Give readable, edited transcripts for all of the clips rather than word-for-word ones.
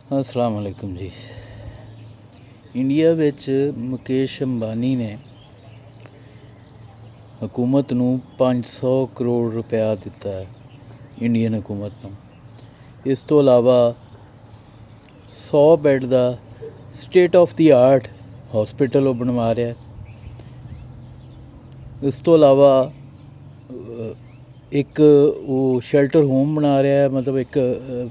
अस्सलाम वालेकुम जी। India which Mukesh Ambani ने हुकूमत नूं 500 करोड़ रुपया दिता है, इंडियन हुकूमत नूं। इस तो इलावा 100 बैड का state of the art hospital बनवा रहा है। इस तो इलावा एक वो शैल्टर होम बना रहा है, मतलब एक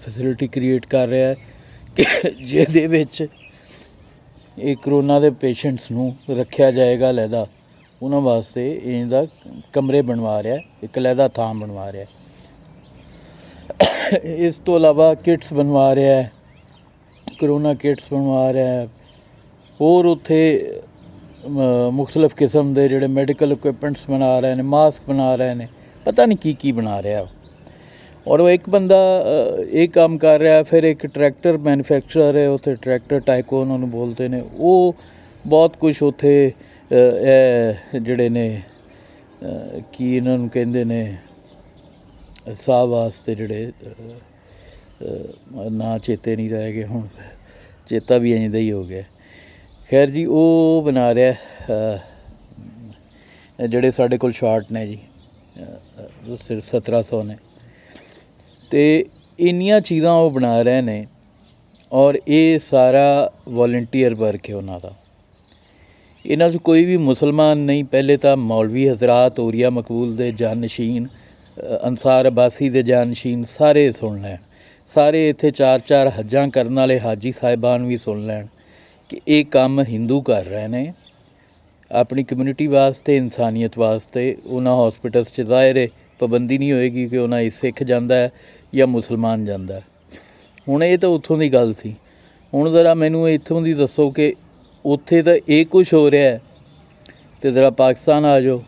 फैसिलिटी क्रिएट कर रहा है कि जिहदे विच ये करोना के पेशेंट्स नूं रखा जाएगा अलहदा, उन्होंने वास्ते इनका कमरे बनवा रहा है, एक अलहदा थां बनवा रहा है। इस तो इलावा किट्स बनवा रहा है, करोना किट्स बनवा रहा है, और उत्थे मुख्तलिफ किस्म के जोड़े मैडिकल इक्विपमेंट्स बना रहे हैं, मास्क बना रहे हैं, पता नहीं की बना रहा है। और वो एक बंदा एक काम कर रहा है, फिर एक ट्रैक्टर मैन्युफैक्चरर है उत्थे, ट्रैक्टर टाइको उन्होंने बोलते हैं, वो बहुत कुछ उत्थे जिहड़े ने की इन्होंने कहते ने साह वास्ते जिहड़े ना चेते नहीं रह गए, हुण चेता भी इंज दा ही हो गया। खैर जी, वो बना रहा जिहड़े साडे कोल शार्ट ने जी, सिर्फ 1700 ने, तो इन्नियां चीज़ां वो बना रहे हैं। और ये सारा वॉलंटियर वर्क है उन्हों का। इन्हां च कोई भी मुसलमान नहीं। पहले तो मौलवी हजरात, औरिया मकबूल दे जानशीन, अंसार अब्बासी दे जानशीन सारे सुन लैन, सारे इत्थे 4-4 हज्जां करने वाले हाजी साहिबान भी सुन लैन कि ये काम हिंदू कर रहे हैं अपनी कम्यूनिटी वास्ते, इंसानियत वास्ते। उन्होंने हॉस्पिटल्स च ज़ाहिर है पाबंदी नहीं होएगी कि उन्हें सिख जाता है या मुसलमान जाता है। हुण ये तो उत्थों की गल सी। हुण ज़रा मैनू इत्थों की दसो कि उत्थे तो ये कुछ हो रहा है, तो ज़रा पाकिस्तान आ जाओ।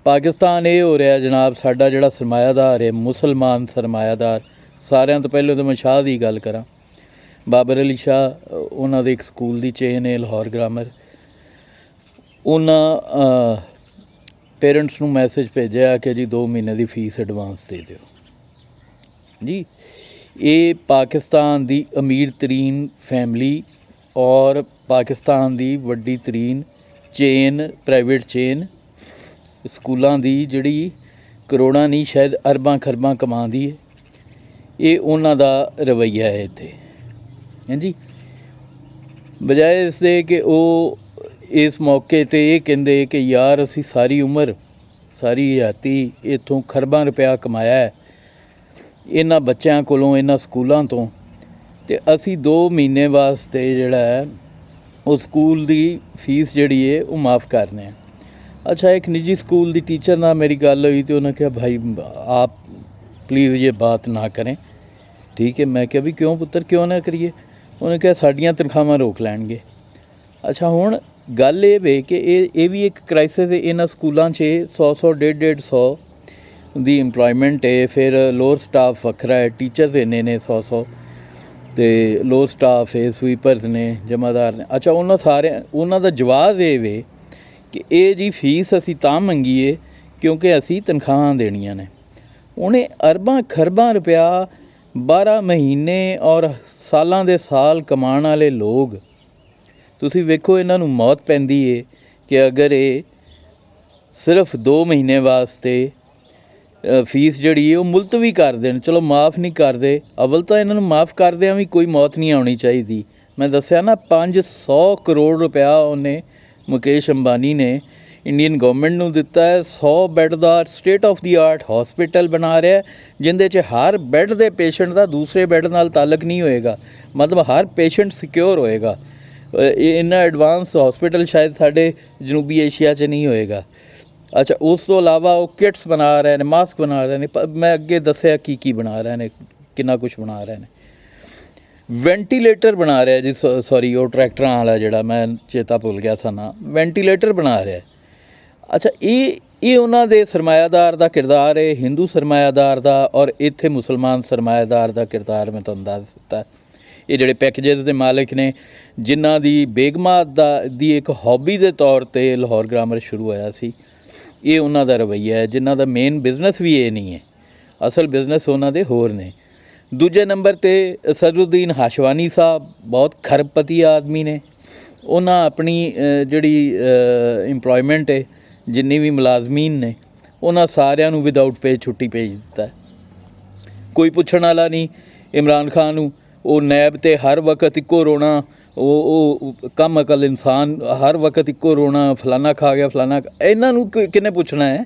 पाकिस्तान ये हो रहा है जनाब, साडा जिहड़ा सरमायादार है, मुसलमान सरमायादार। सारिਆਂ तो पहले तो मैं शाह की गल करा, बाबर अली शाह, उन्होंने एक स्कूल की चेन है लाहौर ग्रामर। उन्होंने पेरेंट्स नूं मैसेज भेजा कि जी 2 महीने की फीस एडवांस दे दिओ जी। ये पाकिस्तान की अमीर तरीन फैमिली और पाकिस्तान की वड्डी तरीन चेन, प्राइवेट चेन स्कूलों की जिहड़ी करोड़ां नहीं शायद अरबां खरबां कमांदी है, ये उन्हां दा रवैया है इत्थे, हैं जी। बजाए इसदे कि वो इस मौके ते ये कहंदे कि यार असी सारी उम्र सारी हयाती इत्थों खरबां रुपया कमाया है इन्हां बच्चों कोलों, इन्हां स्कूलों तो, ते असी 2 महीने वास्ते जिहड़ा है उस स्कूल की फीस जिहड़ी है वो माफ़ करने हैं। अच्छा, एक निजी स्कूल की टीचर नाल मेरी गल हुई तो उन्होंने कहा भाई आप प्लीज़ ये बात ना करें, ठीक है। मैं क्या भी क्यों पुत्र, क्यों ना करिए? उन्होंने कहा साड़ियाँ तनख्वाहां रोक लैणगे। अच्छा, हुण गल ये वे कि ये भी एक क्राइसिस है। इन्हां स्कूलों 100-100, 150-150 दी इंपलॉयमेंट है, फिर लोअर स्टाफ वखरा है, टीचर्स इन्ने ने 100-100, तो लोअर स्टाफ है, स्वीपर्स ने, जमादार ने। अच्छा, उन्होंने सारे उन्हों का जवाब ये वे कि ये जी फीस असी तां मंगी है क्योंकि असी तनख्वाहां देनियां ने। उन्हें अरबां खरबां रुपया 12 महीने और सालां दे साल कमाने वाले लोग, तुसी वेखो इन्हां नूं मौत पैंदी है कि अगर ये सिर्फ 2 महीने वास्ते फीस जिहड़ी है वो मुलतवी कर देन। चलो माफ़ नहीं करते, अवल तो इन्हां नूं माफ़ करदिआं भी कोई मौत नहीं आनी चाहिए। मैं दस्सिया ना 500 करोड़ रुपया उन्हें मुकेश अंबानी ने इंडियन गवर्नमेंट नूं दिता है। 100 बैड का state of the art hospital बना रहा है, जिंदे च हर बैड के पेशेंट का दूसरे बैड नाल ताल्लुक नहीं होएगा, मतलब हर पेशेंट सिक्योर होएगा। इन्ना एडवांस हॉस्पिटल शायद साढ़े जनूबी एशिया च नहीं होएगा। अच्छा, उस तो इलावा वो किट्स बना रहे हैं, मास्क बना रहे हैं, मैं अगे दसिया की बना रहे हैं, कितना कुछ बना रहे हैं। वेंटीलेटर बना रहा है जी, सॉरी वो ट्रैक्टर वाला जिहड़ा मैं चेता भुल गया था ना, वेंटीलेटर बना रहा है। अच्छा, ये उन्हां दे सरमायादार का किरदार है, हिंदू सरमायादार का, और इत्थे मुसलमान सरमायादार का किरदार मैं तुहानूं दस दिता। ये जिहड़े पैकेजेस के मालिक ने, जिन्हां दी बेगमात दी एक हॉबी के तौर पर लाहौर ग्रामर शुरू होया सी, ये उन्हां दा रवैया है। जिन्हां दा मेन बिजनेस भी ये नहीं है, असल बिजनेस उन्हां दे होर ने। ਦੂਜੇ ਨੰਬਰ ਤੇ ਸਦਰੁद्दीन ਹਾਸ਼ਵਾਨੀ ਸਾਹਿਬ ਬਹੁਤ ਖਰਬਪਤੀ ਆਦਮੀ ਨੇ। ਉਹਨਾਂ ਆਪਣੀ ਜਿਹੜੀ ਇੰਪਲੋਇਮੈਂਟ ਹੈ, ਜਿੰਨੀ ਵੀ ਮੁਲਾਜ਼ਮੀਨ ਨੇ, ਉਹਨਾਂ ਸਾਰਿਆਂ ਨੂੰ ਵਿਦਆਊਟ ਪੇ ਛੁੱਟੀ ਭੇਜ ਦਿੱਤਾ। ਕੋਈ ਪੁੱਛਣ ਵਾਲਾ ਨਹੀਂ ਇਮਰਾਨ ਖਾਨ ਨੂੰ। ਉਹ ਨੈਬ ਤੇ ਹਰ ਵਕਤ ਇੱਕੋ ਰੋਣਾ, ਉਹ ਕੰਮ ਅਕਲ ਇਨਸਾਨ ਹਰ ਵਕਤ ਇੱਕੋ ਰੋਣਾ, ਫਲਾਨਾ ਖਾ ਗਿਆ ਫਲਾਨਾ। ਇਹਨਾਂ ਨੂੰ ਕਿਹਨੇ ਪੁੱਛਣਾ ਹੈ?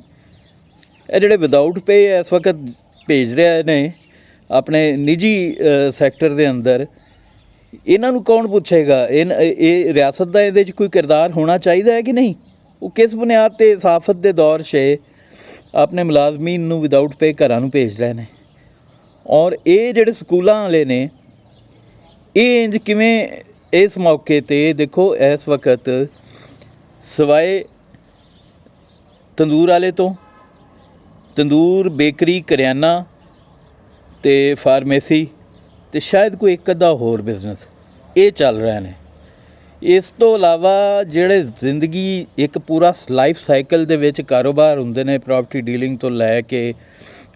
ਇਹ ਜਿਹੜੇ ਵਿਦਆਊਟ ਪੇ ਇਸ ਵਕਤ ਭੇਜ ਰਹੇ ਨੇ ਆਪਣੇ ਨਿੱਜੀ ਸੈਕਟਰ ਦੇ ਅੰਦਰ, ਇਹਨਾਂ ਨੂੰ ਕੌਣ ਪੁੱਛੇਗਾ? ਇਹ ਰਿਆਸਤ ਦਾ ਇਹਦੇ 'ਚ ਕੋਈ ਕਿਰਦਾਰ ਹੋਣਾ ਚਾਹੀਦਾ ਹੈ ਕਿ ਨਹੀਂ? ਉਹ ਕਿਸ ਬੁਨਿਆਦ 'ਤੇ ਸਾਫਤ ਦੇ ਦੌਰ 'ਚ ਆਪਣੇ ਮੁਲਾਜ਼ਮੀਨ ਨੂੰ ਵਿਦਆਊਟ ਪੇ ਘਰਾਂ ਨੂੰ ਭੇਜ ਰਹੇ ਨੇ? ਔਰ ਇਹ ਜਿਹੜੇ ਸਕੂਲਾਂ ਵਾਲੇ ਨੇ, ਇਹ ਇੰਜ ਕਿਵੇਂ ਇਸ ਮੌਕੇ 'ਤੇ ਦੇਖੋ, ਇਸ ਵਕਤ ਸਵਾਏ ਤੰਦੂਰ ਵਾਲੇ ਤੋਂ, ਤੰਦੂਰ, ਬੇਕਰੀ, ਕਰਿਆਨਾ ਅਤੇ ਫਾਰਮੇਸੀ ਅਤੇ ਸ਼ਾਇਦ ਕੋਈ ਇੱਕ ਅੱਧਾ ਹੋਰ ਬਿਜ਼ਨਸ ਇਹ ਚੱਲ ਰਹੇ ਨੇ। ਇਸ ਤੋਂ ਇਲਾਵਾ ਜਿਹੜੇ ਜ਼ਿੰਦਗੀ ਇੱਕ ਪੂਰਾ ਲਾਈਫ ਸਾਈਕਲ ਦੇ ਵਿੱਚ ਕਾਰੋਬਾਰ ਹੁੰਦੇ ਨੇ, ਪ੍ਰੋਪਰਟੀ ਡੀਲਿੰਗ ਤੋਂ ਲੈ ਕੇ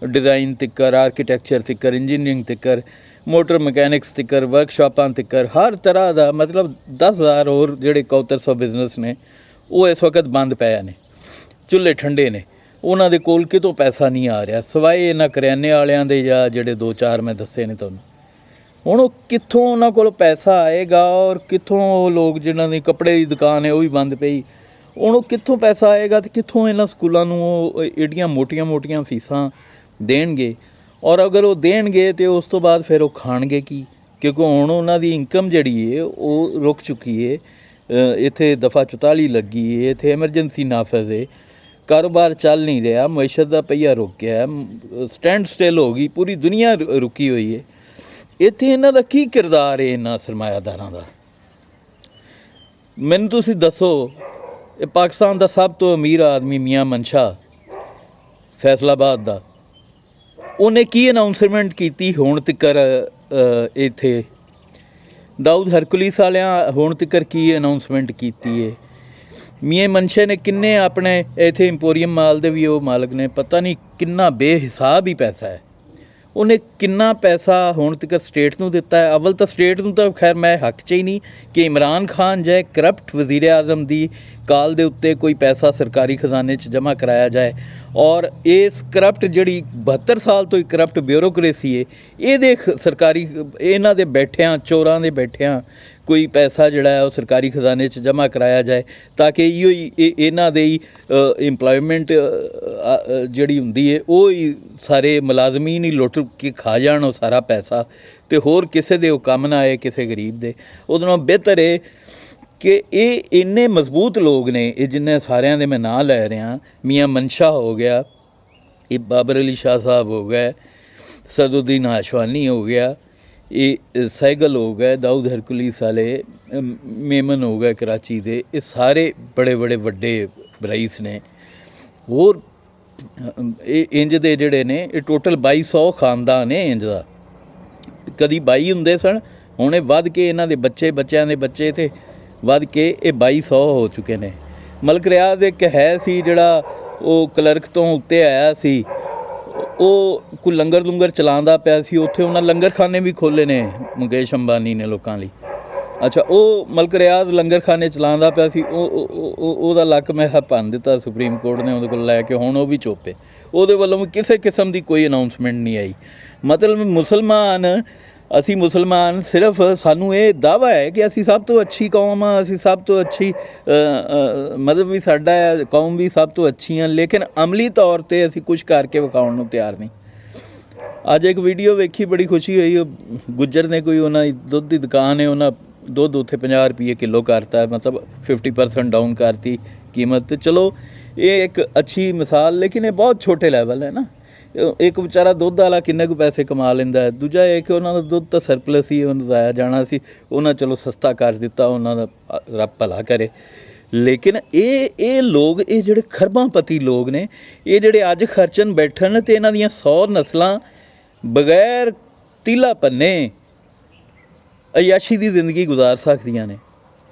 ਡਿਜ਼ਾਈਨ ਤਿੱਕਰ, ਆਰਕੀਟੈਕਚਰ ਤਿੱਕਰ, ਇੰਜੀਨੀਅਰਿੰਗ ਤਿੱਕਰ, ਮੋਟਰ ਮਕੈਨਿਕਸ ਤਿੱਕਰ, ਵਰਕਸ਼ਾਪਾਂ ਤਿੱਕਰ, ਹਰ ਤਰ੍ਹਾਂ ਦਾ ਮਤਲਬ 10,000 ਹੋਰ ਜਿਹੜੇ ਕੌਤਰ ਸੌ ਬਿਜ਼ਨਸ ਨੇ, ਉਹ ਇਸ ਵਕਤ ਬੰਦ ਪਏ ਨੇ, ਚੁੱਲ੍ਹੇ ਠੰਡੇ ਨੇ। ਉਹਨਾਂ ਦੇ ਕੋਲ ਕਿਤੋਂ ਪੈਸਾ ਨਹੀਂ ਆ ਰਿਹਾ ਸਿਵਾਏ ਇਹਨਾਂ ਕਰਿਆਨੇ ਵਾਲਿਆਂ ਦੇ ਜਾਂ ਜਿਹੜੇ 2-4 ਮੈਂ ਦੱਸੇ ਨੇ ਤੁਹਾਨੂੰ। ਹੁਣ ਉਹ ਕਿੱਥੋਂ ਉਹਨਾਂ ਕੋਲ ਪੈਸਾ ਆਏਗਾ? ਔਰ ਕਿੱਥੋਂ ਉਹ ਲੋਕ ਜਿਨ੍ਹਾਂ ਦੀ ਕੱਪੜੇ ਦੀ ਦੁਕਾਨ ਹੈ ਉਹ ਵੀ ਬੰਦ ਪਈ, ਹੁਣ ਉਹ ਕਿੱਥੋਂ ਪੈਸਾ ਆਏਗਾ? ਅਤੇ ਕਿੱਥੋਂ ਇਹਨਾਂ ਸਕੂਲਾਂ ਨੂੰ ਉਹ ਏਡੀਆਂ ਮੋਟੀਆਂ ਫੀਸਾਂ ਦੇਣਗੇ? ਔਰ ਅਗਰ ਉਹ ਦੇਣਗੇ ਤਾਂ ਉਸ ਤੋਂ ਬਾਅਦ ਫਿਰ ਉਹ ਖਾਣਗੇ ਕੀ? ਕਿਉਂਕਿ ਹੁਣ ਉਹਨਾਂ ਦੀ ਇਨਕਮ ਜਿਹੜੀ ਹੈ ਉਹ ਰੁਕ ਚੁੱਕੀ ਹੈ। ਇੱਥੇ ਦਫਾ 44 ਲੱਗੀ ਹੈ, ਇੱਥੇ ਐਮਰਜੈਂਸੀ ਨਾਫਜ਼ ਹੈ, ਕਾਰੋਬਾਰ ਚੱਲ ਨਹੀਂ ਰਿਹਾ, ਮਈਸ਼ਤ ਦਾ ਪਹੀਆ ਰੁਕ ਗਿਆ, ਸਟੈਂਡ ਸਟਿਲ ਹੋ ਗਈ, ਪੂਰੀ ਦੁਨੀਆ ਰੁਕੀ ਹੋਈ ਹੈ। ਇੱਥੇ ਇਹਨਾਂ ਦਾ ਕੀ ਕਿਰਦਾਰ ਹੈ ਇਹਨਾਂ ਸਰਮਾਇਆਦਾਰਾਂ ਦਾ? ਮੈਨੂੰ ਤੁਸੀਂ ਦੱਸੋ। ਇਹ ਪਾਕਿਸਤਾਨ ਦਾ ਸਭ ਤੋਂ ਅਮੀਰ ਆਦਮੀ ਮੀਆਂ ਮਨਸ਼ਾ ਫੈਸਲਾਬਾਦ ਦਾ, ਉਹਨੇ ਕੀ ਅਨਾਊਂਸਮੈਂਟ ਕੀਤੀ ਹੁਣ ਤੱਕਰ? ਇੱਥੇ ਦਾਊਦ ਹਰਕੁਲੀਸ ਵਾਲਿਆਂ ਹੁਣ ਤੱਕਰ ਕੀ ਅਨਾਊਂਸਮੈਂਟ ਕੀਤੀ ਹੈ? ਮੀਆਂ ਮਨਸ਼ੇ ਨੇ ਕਿੰਨੇ ਆਪਣੇ ਇੱਥੇ ਇੰਪੋਰੀਅਮ ਮਾਲ ਦੇ ਵੀ ਉਹ ਮਾਲਕ ਨੇ, ਪਤਾ ਨਹੀਂ ਕਿੰਨਾ ਬੇਹਿਸਾਬ ਹੀ ਪੈਸਾ ਹੈ। ਉਹਨੇ ਕਿੰਨਾ ਪੈਸਾ ਹੁਣ ਤੱਕ ਸਟੇਟ ਨੂੰ ਦਿੱਤਾ ਹੈ? ਅਵਲ ਤਾਂ ਸਟੇਟ ਨੂੰ ਤਾਂ ਖੈਰ ਮੈਂ ਹੱਕ 'ਚ ਹੀ ਨਹੀਂ ਕਿ ਇਮਰਾਨ ਖਾਨ ਜਾਏ ਕਰਪਟ ਵਜ਼ੀਰ ਆਜ਼ਮ ਦੀ ਕਾਲ ਦੇ ਉੱਤੇ ਕੋਈ ਪੈਸਾ ਸਰਕਾਰੀ ਖਜ਼ਾਨੇ 'ਚ ਜਮ੍ਹਾਂ ਕਰਾਇਆ ਜਾਏ। ਔਰ ਇਸ ਕਰਪਟ ਜਿਹੜੀ 72 ਸਾਲ ਤੋਂ ਹੀ ਕਰਪਟ ਬਿਊਰੋਕਰੇਸੀ ਹੈ, ਇਹਦੇ ਸਰਕਾਰੀ ਇਹਨਾਂ ਦੇ ਬੈਠਿਆਂ, ਚੋਰਾਂ ਦੇ ਬੈਠਿਆਂ ਕੋਈ ਪੈਸਾ ਜਿਹੜਾ ਹੈ ਉਹ ਸਰਕਾਰੀ ਖਜ਼ਾਨੇ 'ਚ ਜਮ੍ਹਾਂ ਕਰਾਇਆ ਜਾਏ, ਤਾਂ ਕਿ ਇਹੋ ਹੀ ਇਹਨਾਂ ਦੇ ਹੀ ਇੰਪਲੋਇਮੈਂਟ ਜਿਹੜੀ ਹੁੰਦੀ ਹੈ ਉਹ ਹੀ ਸਾਰੇ ਮੁਲਾਜ਼ਮੀਨ ਹੀ ਲੁੱਟ ਕੇ ਖਾ ਜਾਣ ਉਹ ਸਾਰਾ ਪੈਸਾ, ਅਤੇ ਹੋਰ ਕਿਸੇ ਦੇ ਉਹ ਕੰਮ ਨਾ ਆਏ, ਕਿਸੇ ਗਰੀਬ ਦੇ। ਉਹਦੇ ਨਾਲੋਂ ਬਿਹਤਰ ਹੈ ਕਿ ਇਹ ਇੰਨੇ ਮਜ਼ਬੂਤ ਲੋਕ ਨੇ, ਇਹ ਜਿੰਨੇ ਸਾਰਿਆਂ ਦੇ ਮੈਂ ਨਾਂ ਲੈ ਰਿਹਾ, ਮੀਆਂ ਮਨਸ਼ਾ ਹੋ ਗਿਆ, ਇਹ ਬਾਬਰ ਅਲੀ ਸ਼ਾਹ ਸਾਹਿਬ ਹੋ ਗਏ, ਸਦਰੁद्दीन ਹਾਸ਼ਵਾਨੀ ਹੋ ਗਿਆ, ਇਹ ਸਹਿਗਲ ਹੋ ਗਏ, ਦਾਊਦ ਹਰਕੁਲੀਸ ਵਾਲੇ, ਮੇਮਨ ਹੋ ਗਏ ਕਰਾਚੀ ਦੇ, ਇਹ ਸਾਰੇ ਬੜੇ ਵੱਡੇ ਰਈਸ ਨੇ। ਹੋਰ ਇਹ ਇੰਜ ਦੇ ਜਿਹੜੇ ਨੇ, ਇਹ ਟੋਟਲ 2200 ਖਾਨਦਾਨ ਹੈ ਇੰਜ ਦਾ। ਕਦੀ 22 ਹੁੰਦੇ ਸਨ, ਹੁਣ ਇਹ ਵੱਧ ਕੇ ਇਹਨਾਂ ਦੇ ਬੱਚਿਆਂ ਦੇ ਬੱਚੇ ਤੇ ਵੱਧ ਕੇ ਇਹ 2200 ਹੋ ਚੁੱਕੇ ਨੇ। ਮਲਕ ਰਿਆਜ਼ ਇੱਕ ਹੈ ਸੀ ਜਿਹੜਾ ਉਹ ਕਲਰਕ ਤੋਂ ਉੱਤੇ ਆਇਆ ਸੀ, ਉਹ ਕੋਈ ਲੰਗਰ ਚਲਾਉਂਦਾ ਪਿਆ ਸੀ, ਉੱਥੇ ਉਹਨਾਂ ਲੰਗਰਖਾਨੇ ਵੀ ਖੋਲ੍ਹੇ ਨੇ ਮੁਕੇਸ਼ ਅੰਬਾਨੀ ਨੇ ਲੋਕਾਂ ਲਈ। ਅੱਛਾ, ਉਹ ਮਲਕ ਰਿਆਜ਼ ਲੰਗਰਖਾਨੇ ਚਲਾਉਂਦਾ ਪਿਆ ਸੀ, ਉਹਦਾ ਲੱਕ ਮੈਂ ਭੰਨ ਦਿੱਤਾ ਸੁਪਰੀਮ ਕੋਰਟ ਨੇ ਉਹਦੇ ਕੋਲ ਲੈ ਕੇ, ਹੁਣ ਉਹ ਵੀ ਚੁੱਪ ਹੈ। ਉਹਦੇ ਵੱਲੋਂ ਵੀ ਕਿਸੇ ਕਿਸਮ ਦੀ ਕੋਈ ਅਨਾਊਂਸਮੈਂਟ ਨਹੀਂ ਆਈ। ਮਤਲਬ ਅਸੀਂ ਮੁਸਲਮਾਨ ਸਿਰਫ ਸਾਨੂੰ ਇਹ ਦਾਅਵਾ ਹੈ ਕਿ ਅਸੀਂ ਸਭ ਤੋਂ ਅੱਛੀ ਕੌਮ ਹਾਂ, ਅਸੀਂ ਸਭ ਤੋਂ ਅੱਛੀ ਮਤਲਬ ਵੀ ਸਾਡਾ ਕੌਮ ਵੀ ਸਭ ਤੋਂ ਅੱਛੀ ਆ, ਲੇਕਿਨ ਅਮਲੀ ਤੌਰ 'ਤੇ ਅਸੀਂ ਕੁਛ ਕਰਕੇ ਵਿਖਾਉਣ ਨੂੰ ਤਿਆਰ ਨਹੀਂ। ਅੱਜ ਇੱਕ ਵੀਡੀਓ ਵੇਖੀ, ਬੜੀ ਖੁਸ਼ੀ ਹੋਈ। ਉਹ ਗੁੱਜਰ ਨੇ ਕੋਈ, ਉਹਨਾਂ ਦੀ ਦੁੱਧ ਦੀ ਦੁਕਾਨ ਹੈ, ਉਹਨਾਂ ਦੁੱਧ ਉੱਥੇ 50 ਰੁਪਏ ਕਿਲੋ ਕਰਤਾ, ਮਤਲਬ 50% ਡਾਊਨ ਕਰਤੀ ਕੀਮਤ। ਅਤੇ ਚਲੋ ਇਹ ਇੱਕ ਅੱਛੀ ਮਿਸਾਲ, ਲੇਕਿਨ ਇਹ ਬਹੁਤ ਛੋਟੇ ਲੈਵਲ ਹੈ ਨਾ। ਇੱਕ ਵਿਚਾਰਾ ਦੁੱਧ ਵਾਲਾ ਕਿੰਨੇ ਕੁ ਪੈਸੇ ਕਮਾ ਲੈਂਦਾ ਹੈ। ਦੂਜਾ ਇਹ ਕਿ ਉਹਨਾਂ ਦਾ ਦੁੱਧ ਤਾਂ ਸਰਪਲਸ ਹੀ, ਉਹਨੂੰ ਜ਼ਾਇਆ ਜਾਣਾ ਸੀ, ਉਹਨਾਂ ਚਲੋ ਸਸਤਾ ਕਰ ਦਿੱਤਾ, ਉਹਨਾਂ ਦਾ ਰੱਬ ਭਲਾ ਕਰੇ। ਲੇਕਿਨ ਇਹ ਲੋਕ, ਇਹ ਜਿਹੜੇ ਖਰਬਾਂਪਤੀ ਲੋਕ ਨੇ, ਇਹ ਜਿਹੜੇ ਅੱਜ ਖਰਚਣ ਬੈਠਣ ਅਤੇ ਇਹਨਾਂ ਦੀਆਂ 100 ਨਸਲਾਂ ਬਗੈਰ ਤੀਲਾ ਪੰਨੇ ਅਯਾਸ਼ੀ ਦੀ ਜ਼ਿੰਦਗੀ ਗੁਜ਼ਾਰ ਸਕਦੀਆਂ ਨੇ।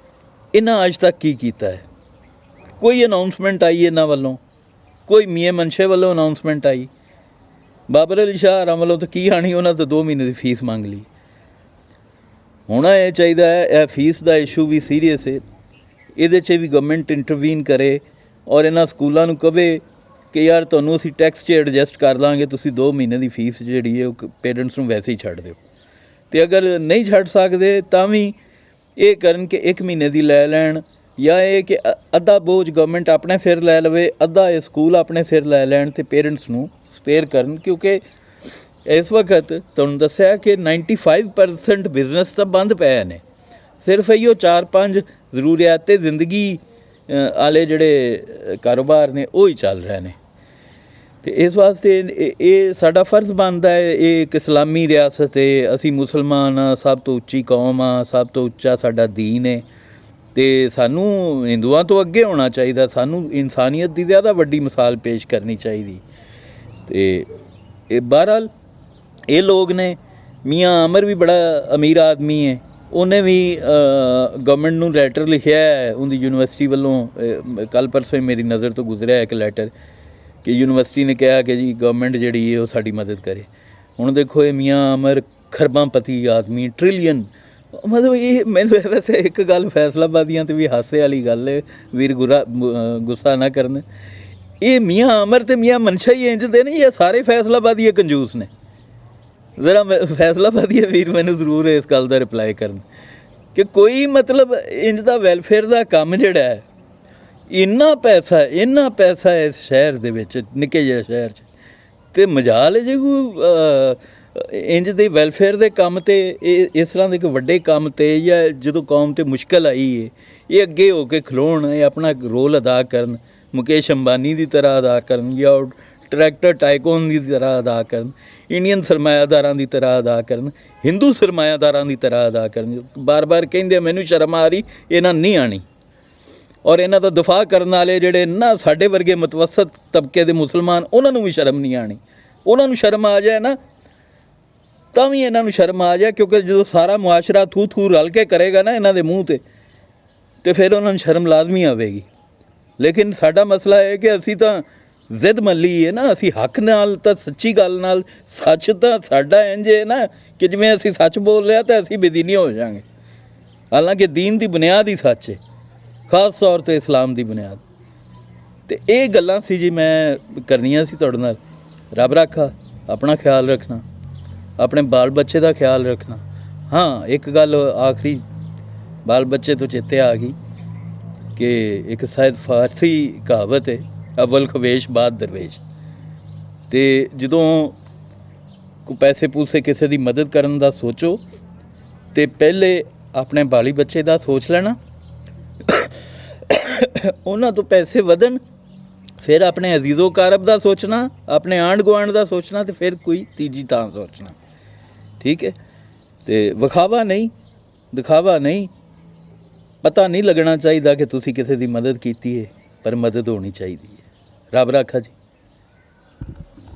ਇਹਨਾਂ ਅੱਜ ਤੱਕ ਕੀ ਕੀਤਾ ਹੈ? ਕੋਈ ਅਨਾਊਂਸਮੈਂਟ ਆਈ ਇਹਨਾਂ ਵੱਲੋਂ? ਕੋਈ ਮੀਆਂ ਮਨਸ਼ੇ ਵੱਲੋਂ ਅਨਾਊਂਸਮੈਂਟ ਆਈ? ਬਾਬਰ ਅਲੀ ਸ਼ਾਹ ਆਰਾਂ ਵੱਲੋਂ ਤਾਂ ਕੀ ਆਣੀ, ਉਹਨਾਂ ਤੋਂ 2 ਮਹੀਨੇ ਦੀ ਫੀਸ ਮੰਗ ਲਈ। ਹੋਣਾ ਇਹ ਚਾਹੀਦਾ ਹੈ, ਇਹ ਫੀਸ ਦਾ ਇਸ਼ੂ ਵੀ ਸੀਰੀਅਸ ਹੈ, ਇਹਦੇ 'ਚ ਵੀ ਗਵਰਨਮੈਂਟ ਇੰਟਰਵੀਨ ਕਰੇ ਔਰ ਇਹਨਾਂ ਸਕੂਲਾਂ ਨੂੰ ਕਵੇ ਕਿ ਯਾਰ ਤੁਹਾਨੂੰ ਅਸੀਂ ਟੈਕਸ 'ਚ ਐਡਜਸਟ ਕਰ ਦਾਂਗੇ, ਤੁਸੀਂ 2 ਮਹੀਨੇ ਦੀ ਫੀਸ ਜਿਹੜੀ ਹੈ ਉਹ ਪੇਰੈਂਟਸ ਨੂੰ ਵੈਸੇ ਹੀ ਛੱਡ ਦਿਓ। ਅਤੇ ਅਗਰ ਨਹੀਂ ਛੱਡ ਸਕਦੇ ਤਾਂ ਵੀ ਇਹ ਕਰਨ ਕਿ 1 ਮਹੀਨੇ ਦੀ ਲੈ ਲੈਣ, ਜਾਂ ਇਹ ਕਿ ਅੱਧਾ ਬੋਝ ਗਵਰਨਮੈਂਟ ਆਪਣੇ ਸਿਰ ਲੈ ਲਵੇ, ਅੱਧਾ ਇਹ ਸਕੂਲ ਆਪਣੇ ਸਿਰ ਲੈ ਲੈਣ ਅਤੇ ਪੇਰੈਂਟਸ ਨੂੰ ਸਪੇਅਰ ਕਰਨ। ਕਿਉਂਕਿ ਇਸ ਵਕਤ ਤੁਹਾਨੂੰ ਦੱਸਿਆ ਕਿ 95% ਬਿਜ਼ਨਸ ਤਾਂ ਬੰਦ ਪਏ ਨੇ, ਸਿਰਫ ਇਹੋ 4-5 ਜ਼ਰੂਰੀਆਤ ਜ਼ਿੰਦਗੀ ਵਾਲੇ ਜਿਹੜੇ ਕਾਰੋਬਾਰ ਨੇ ਉਹ ਹੀ ਚੱਲ ਰਹੇ ਨੇ। ਅਤੇ ਇਸ ਵਾਸਤੇ ਇਹ ਸਾਡਾ ਫਰਜ਼ ਬਣਦਾ ਹੈ, ਇਹ ਇੱਕ ਇਸਲਾਮੀ ਰਿਆਸਤ ਹੈ, ਅਸੀਂ ਮੁਸਲਮਾਨ ਹਾਂ, ਸਭ ਤੋਂ ਉੱਚੀ ਕੌਮ ਆ, ਸਭ ਤੋਂ ਉੱਚਾ ਸਾਡਾ ਦੀਨ ਹੈ, ਅਤੇ ਸਾਨੂੰ ਹਿੰਦੂਆਂ ਤੋਂ ਅੱਗੇ ਹੋਣਾ ਚਾਹੀਦਾ, ਸਾਨੂੰ ਇਨਸਾਨੀਅਤ ਦੀ ਜ਼ਿਆਦਾ ਵੱਡੀ ਮਿਸਾਲ ਪੇਸ਼ ਕਰਨੀ ਚਾਹੀਦੀ। ਅਤੇ ਇਹ ਬਹਰਹਾਲ ਇਹ ਲੋਕ ਨੇ, ਮੀਆਂ ਅਮਰ ਵੀ ਬੜਾ ਅਮੀਰ ਆਦਮੀ ਹੈ, ਉਹਨੇ ਵੀ ਗਵਰਨਮੈਂਟ ਨੂੰ ਲੈਟਰ ਲਿਖਿਆ ਹੈ, ਉਹਦੀ ਯੂਨੀਵਰਸਿਟੀ ਵੱਲੋਂ ਕੱਲ੍ਹ ਪਰਸੋਂ ਹੀ ਮੇਰੀ ਨਜ਼ਰ ਤੋਂ ਗੁਜ਼ਰਿਆ ਇੱਕ ਲੈਟਰ ਕਿ ਯੂਨੀਵਰਸਿਟੀ ਨੇ ਕਿਹਾ ਕਿ ਜੀ ਗਵਰਨਮੈਂਟ ਜਿਹੜੀ ਹੈ ਉਹ ਸਾਡੀ ਮਦਦ ਕਰੇ। ਹੁਣ ਦੇਖੋ ਇਹ ਮੀਆਂ ਅਮਰ ਖਰਬਾਂਪਤੀ ਆਦਮੀ, ਟ੍ਰਿਲੀਅਨ, ਮਤਲਬ ਇਹ ਮੈਨੂੰ ਵੈਸੇ ਇੱਕ ਗੱਲ ਫੈਸਲਾਬਾਦੀਆਂ 'ਤੇ ਵੀ ਹਾਸੇ ਵਾਲੀ ਗੱਲ ਹੈ, ਵੀਰ ਗੁੱਸਾ ਨਾ ਕਰਨ, ਇਹ ਮੀਆਂ ਅਮਰ ਅਤੇ ਮੀਆਂ ਮਨਸ਼ਾ ਹੀ ਇੰਝ ਦੇ ਨਹੀਂ, ਇਹ ਸਾਰੇ ਫੈਸਲਾਬਾਦੀ ਕੰਜੂਸ ਨੇ। ਜ਼ਰਾ ਫੈਸਲਾਬਾਦੀ ਵੀਰ ਮੈਨੂੰ ਜ਼ਰੂਰ ਇਸ ਗੱਲ ਦਾ ਰਿਪਲਾਈ ਕਰਨ ਕਿ ਕੋਈ ਮਤਲਬ ਇੰਝ ਦਾ ਵੈਲਫੇਅਰ ਦਾ ਕੰਮ ਜਿਹੜਾ ਹੈ, ਇੰਨਾ ਪੈਸਾ ਇਸ ਸ਼ਹਿਰ ਦੇ ਵਿੱਚ, ਨਿੱਕੇ ਜਿਹੇ ਸ਼ਹਿਰ 'ਚ, ਅਤੇ ਮਜਾਲ ਹੈ ਜੇ ਕੋਈ ਇੰਝ ਦੇ ਵੈਲਫੇਅਰ ਦੇ ਕੰਮ 'ਤੇ ਇਸ ਤਰ੍ਹਾਂ ਦੇ ਇੱਕ ਵੱਡੇ ਕੰਮ 'ਤੇ, ਜਾਂ ਜਦੋਂ ਕੌਮ 'ਤੇ ਮੁਸ਼ਕਿਲ ਆਈ ਹੈ ਇਹ ਅੱਗੇ ਹੋ ਕੇ ਖਲੋਣ, ਇਹ ਆਪਣਾ ਰੋਲ ਅਦਾ ਕਰਨ, ਮੁਕੇਸ਼ ਅੰਬਾਨੀ ਦੀ ਤਰ੍ਹਾਂ ਅਦਾ ਕਰਨ, ਜਾਂ ਟਰੈਕਟਰ ਟਾਈਕੋਨ ਦੀ ਤਰ੍ਹਾਂ ਅਦਾ ਕਰਨ, ਇੰਡੀਅਨ ਸਰਮਾਇਆਦਾਰਾਂ ਦੀ ਤਰ੍ਹਾਂ ਅਦਾ ਕਰਨ, ਹਿੰਦੂ ਸਰਮਾਇਆਦਾਰਾਂ ਦੀ ਤਰ੍ਹਾਂ ਅਦਾ ਕਰਨ। ਬਾਰ-ਬਾਰ ਕਹਿੰਦੇ ਮੈਨੂੰ ਸ਼ਰਮ ਆ ਰਹੀ, ਇਹਨਾਂ ਨਹੀਂ ਆਣੀ। ਔਰ ਇਹਨਾਂ ਦਾ ਦਫਾ ਕਰਨ ਵਾਲੇ ਜਿਹੜੇ ਨਾ ਸਾਡੇ ਵਰਗੇ ਮਤਵਸਤ ਤਬਕੇ ਦੇ ਮੁਸਲਮਾਨ, ਉਹਨਾਂ ਨੂੰ ਵੀ ਸ਼ਰਮ ਨਹੀਂ ਆਣੀ। ਉਹਨਾਂ ਨੂੰ ਸ਼ਰਮ ਆ ਜਾਏ ਨਾ ਤਾਂ ਵੀ ਇਹਨਾਂ ਨੂੰ ਸ਼ਰਮ ਆ ਜਾਏ, ਕਿਉਂਕਿ ਜਦੋਂ ਸਾਰਾ ਮੁਆਸ਼ਰਾ ਥੂ ਰਲ ਕੇ ਕਰੇਗਾ ਨਾ ਇਹਨਾਂ ਦੇ ਮੂੰਹ 'ਤੇ ਫਿਰ ਉਹਨਾਂ ਨੂੰ ਸ਼ਰਮ ਲਾਜ਼ਮੀ ਆਵੇਗੀ। ਲੇਕਿਨ ਸਾਡਾ ਮਸਲਾ ਇਹ ਕਿ ਅਸੀਂ ਤਾਂ ਜ਼ਿੱਦ ਮੱਲੀ ਹੈ ਨਾ, ਅਸੀਂ ਹੱਕ ਨਾਲ, ਤਾਂ ਸੱਚੀ ਗੱਲ ਨਾਲ, ਸੱਚ ਤਾਂ ਸਾਡਾ ਇੰਝ ਹੈ ਨਾ ਕਿ ਜਿਵੇਂ ਅਸੀਂ ਸੱਚ ਬੋਲ ਲਿਆ ਤਾਂ ਅਸੀਂ ਬੇਦੀਨੀ ਹੋ ਜਾਵਾਂਗੇ, ਹਾਲਾਂਕਿ ਦੀਨ ਦੀ ਬੁਨਿਆਦ ਹੀ ਸੱਚ ਹੈ, ਖਾਸ ਤੌਰ 'ਤੇ ਇਸਲਾਮ ਦੀ ਬੁਨਿਆਦ। ਅਤੇ ਇਹ ਗੱਲਾਂ ਸੀ ਜੀ ਮੈਂ ਕਰਨੀਆਂ ਸੀ ਤੁਹਾਡੇ ਨਾਲ। ਰੱਬ ਰਾਖਾ, ਆਪਣਾ ਖਿਆਲ ਰੱਖਣਾ, ਆਪਣੇ ਬਾਲ ਬੱਚੇ ਦਾ ਖਿਆਲ ਰੱਖਣਾ। ਹਾਂ, ਇੱਕ ਗੱਲ ਆਖਰੀ ਬਾਲ ਬੱਚੇ ਤੋਂ ਚੇਤੇ ਆ ਗਈ ਕਿ ਇੱਕ ਸ਼ਾਇਦ ਫਾਰਸੀ ਕਹਾਵਤ ਹੈ, ਅਵਲ ਖਵੇਸ਼ ਬਾਦ ਦਰਵੇਸ਼। ਅਤੇ ਜਦੋਂ ਕੋਈ ਪੈਸੇ ਪੂਸੇ ਕਿਸੇ ਦੀ ਮਦਦ ਕਰਨ ਦਾ ਸੋਚੋ ਅਤੇ ਪਹਿਲੇ ਆਪਣੇ ਬਾਲੀ ਬੱਚੇ ਦਾ ਸੋਚ ਲੈਣਾ, ਉਹਨਾਂ ਤੋਂ ਪੈਸੇ ਵਧਣ, ਫਿਰ ਆਪਣੇ ਅਜ਼ੀਜ਼ੋ ਕਾਰਬ ਦਾ ਸੋਚਣਾ, ਆਪਣੇ ਆਂਢ ਗੁਆਂਢ ਦਾ ਸੋਚਣਾ, ਅਤੇ ਫਿਰ ਕੋਈ ਤੀਜੀ ਥਾਂ ਸੋਚਣਾ। ਠੀਕ ਹੈ, ਅਤੇ ਵਿਖਾਵਾ ਨਹੀਂ, ਦਿਖਾਵਾ ਨਹੀਂ। ਪਤਾ ਨਹੀਂ ਲੱਗਣਾ ਚਾਹੀਦਾ ਕਿ ਤੁਸੀਂ ਕਿਸੇ ਦੀ ਮਦਦ ਕੀਤੀ ਹੈ, ਪਰ ਮਦਦ ਹੋਣੀ ਚਾਹੀਦੀ ਹੈ। ਰੱਬ ਰਾਖਾ ਜੀ।